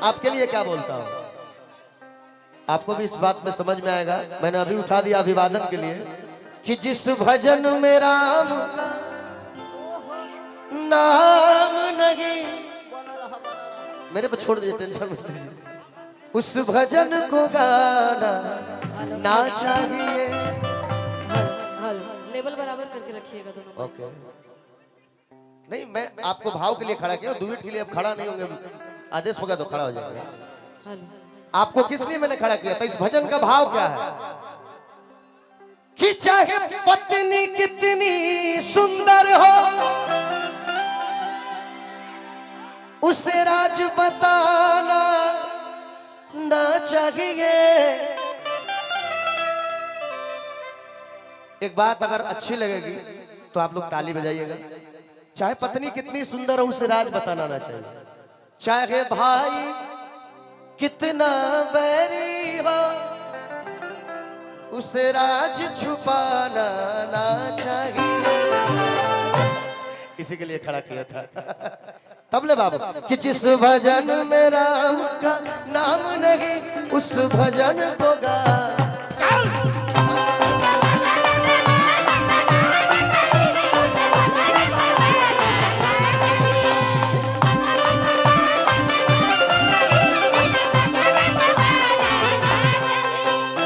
आपके लिए क्या बोलता हूँ, आपको भी इस बात में समझ में आएगा। मैंने अभी उठा दिया अभिवादन के लिए कि जिस भजन में राम का नाम नहीं, मेरे पे छोड़ दीजिए, टेंशन मत लीजिए, उस भजन को गाना ना चाहिए। लेवल बराबर करके रखिएगा दोनों। ओके नहीं, मैं आपको भाव के लिए खड़ा किया, दुइट के लिए अब खड़ा नहीं होंगे, आदेश होगा तो खड़ा हो जाएंगे। आपको किस लिए मैंने खड़ा किया था, इस भजन का भाव क्या है कि चाहे पत्नी कितनी सुंदर हो उसे राज बताना ना चाहिए। एक बात अगर अच्छी लगेगी तो आप लोग ताली बजाइएगा। चाहे पत्नी कितनी सुंदर हो उसे राज बताना ना चाहिए, चाहे भाई कितना बैरी हो उसे राज छुपाना ना चाहिए। इसी के लिए खड़ा किया था तबले बाबू कि जिस भजन में राम का नाम नहीं उस भजन को गा।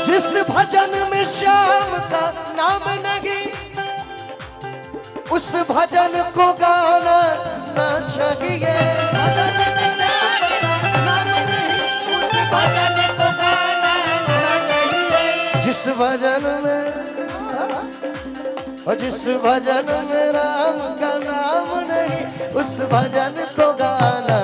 जिस भजन में श्याम का नाम नहीं उस भजन को गाना ना चाहिए। जिस भजन में और जिस भजन में राम का नाम नहीं उस भजन को गाना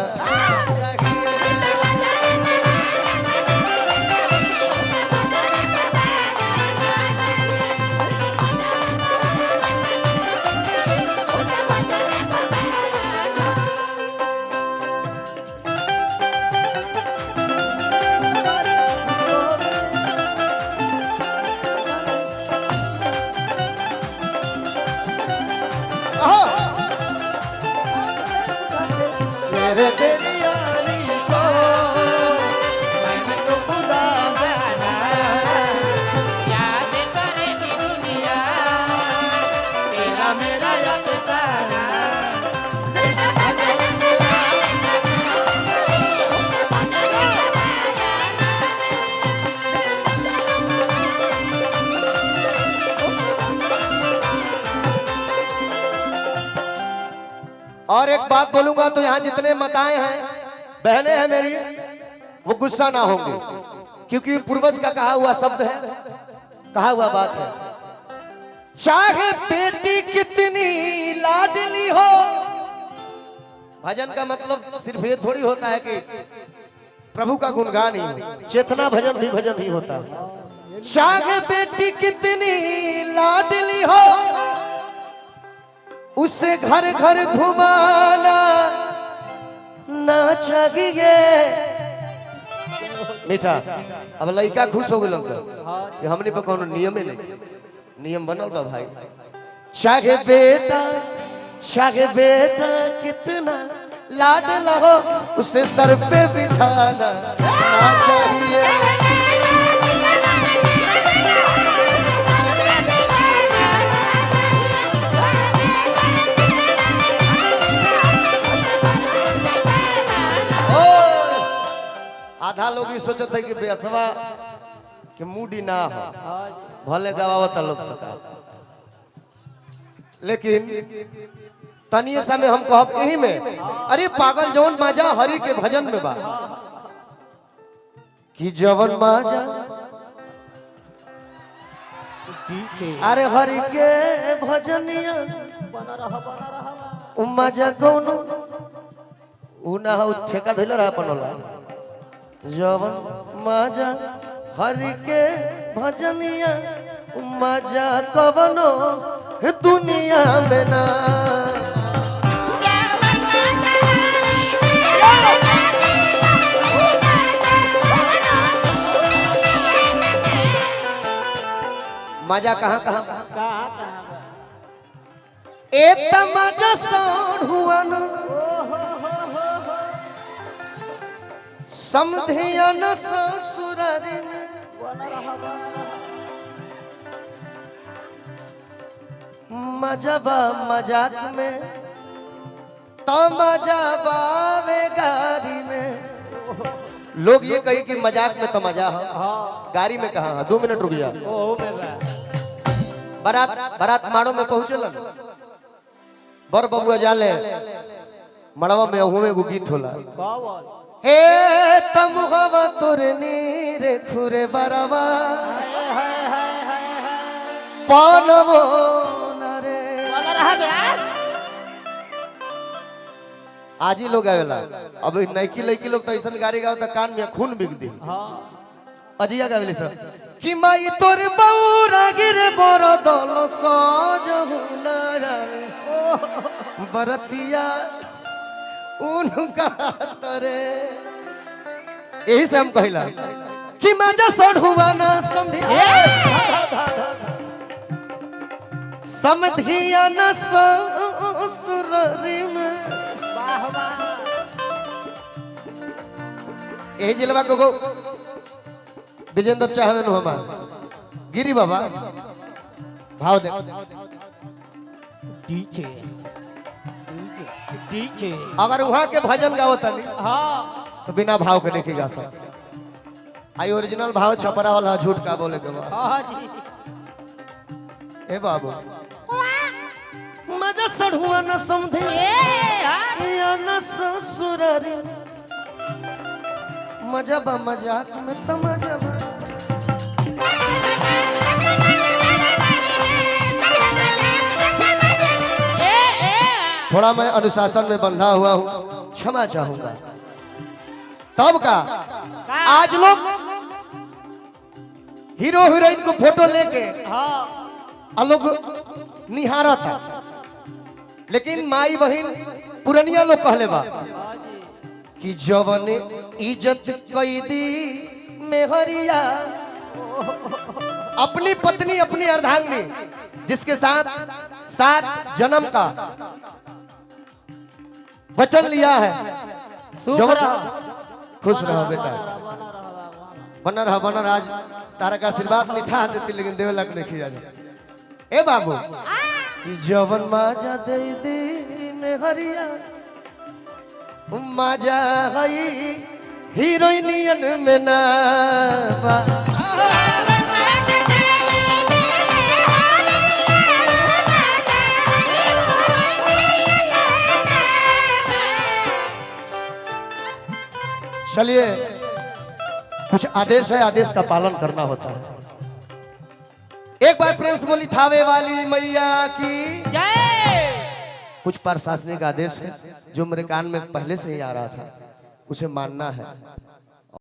और एक बात बोलूंगा तो यहाँ जितने माताएं हैं बहनें हैं मेरी वो गुस्सा ना होंगे, क्योंकि पूर्वज का कहा हुआ शब्द है, कहा हुआ बात है, चाहे बेटी कितनी लाडली हो। भजन का मतलब सिर्फ ये थोड़ी होता है कि प्रभु का गुणगान ही हो, चेतना भजन भी भजन ही होता है। चाहे बेटी कितनी लाडली हो उसे घर घर घुमाना ना चाहिए। मीठा अब लड़का खुश हो गए सर कि हमने पे कोनो नियम ही नहीं, नियम बनल बा भाई। चाहे बेटा कितना लाडला हो उसे सर पे बिठाना ना चाहिए। आधा लोग ये सोचते है कि बेसवा के मूडी ना हो, भले गवावत लोग तक, लेकिन तनिए सा में हम कहब यही में, अरे पागल जवन माजा हरि के भजन में बा कि जवन माजा अरे हरि के भजनिया माजा कौन उ ना हो ठेका धइल रहा पनला। जवन माजा हरि के भजनिया माजा कवनो दुनिया में ना। माजा कहाँ कहाँ एक मजा सौड़ हुआ न समधिया न ससुरारी में मजाबा मजाक में तमजाबा वे गाड़ी में। लोग ये कही कि मजाक में तमजा है, गाड़ी में कहा 2 मिनट रुक जा। बारात माड़ो में पहुंचलन, बर बबुआ जाले मड़वा में हुए गो गीत होला, हे तमुहवा तोरे नीरे खुरे बरवा पानवो नरे। आज ही लोग आवेला, अब नैकी लड़की लोग तो ऐसा गाड़ी गाओ तो कान में खून बिक दी। अजिया गावेली सर कि माई तोर बौरा गिरे बरो दलो सज हुना जावे बरतिया उनका तरे। यही से हम कहिला कि मजा सड़ हुआ ना समधिया न ससुरारी में। यही जिलवा को विजेंद्र चाहवे नु हमार गिरी बाबा भाव दे डीजे अगर वहां के भजन गावत नहीं तो बिना भाव के नहीं गा सकते। आई ओरिजिनल भाव छपरा वाला झूठ का बोले के बा। ए बाबू मजा सड़ुआ न समझे या न ससुरारी मजा बा मजाक में तमजा बा। थोड़ा मैं अनुशासन में बंधा हुआ हूँ, क्षमा चाहूंगा। तब का आज लोग हीरो हीरोइन को फोटो लेके लोग निहारा था, लेकिन माई बहन पुरनिया लोग कहले बा कि जवन इज्जत कैदी मेहरिया अपनी पत्नी अपनी अर्धांगिनी जिसके साथ 7 जन्म का वचन लिया है, खुश रहो बेटा, बना रहा। आज तारा का आशीर्वाद निठा देती लेकिन देवे लग नहीं खिया। ए बाबू कि जवन माजा दे दे मेहरिया माजा हई हीरोइनियन में ना बा। चलिए कुछ आदेश है, आदेश का पालन करना होता है। एक बार प्रेम से बोली थावे वाली मैया की जय। कुछ प्रशासनिक आदेश है जो मेरे कान में पहले से ही आ रहा था, उसे मानना है।